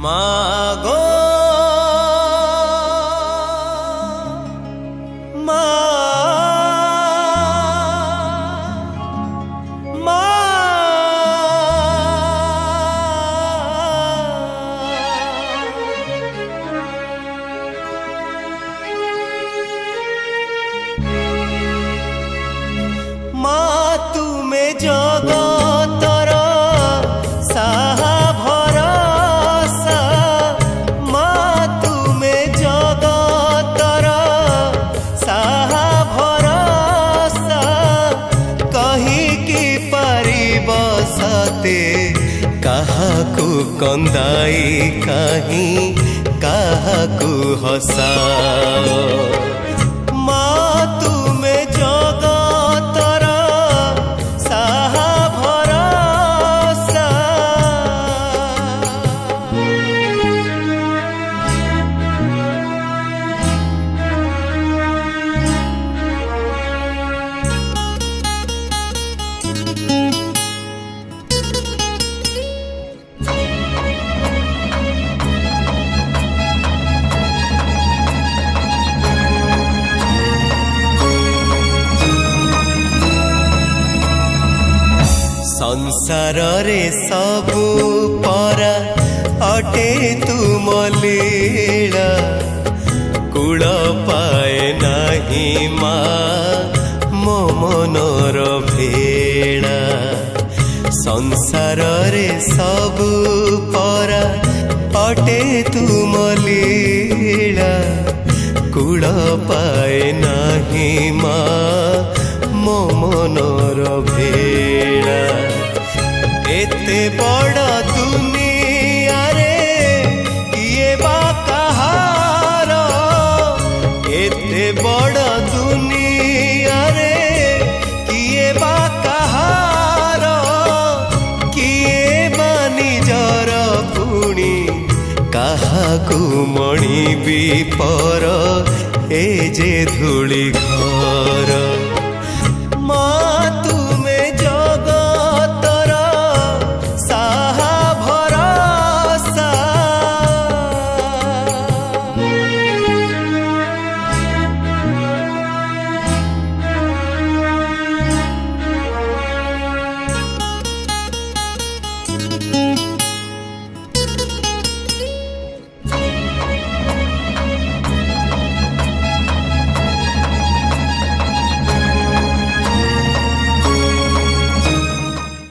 मागो मा मा मा तुमे जगतर साहा भरसा मा तुमे जगतर साहा भरसा कहिकी पारिब सते काहाकू कंदाई कहीं काहाकू हसाओ मा तुमे जगतर साहा भरसा संसार रे सबु परा अटे तुम लीला कूल पाए नाही मा मो मनर भेड़ा संसार रे सबु परा अटे तुम लीला कूल पाए नाही मा मो मनर भेड़ा एते बड़ा दुनिया रे किए बा कहार एते बड़ा दुनिया रे किए बा कहार किए बा निजर पुणी काहाकू मणि भी पर ए जे धूली घर।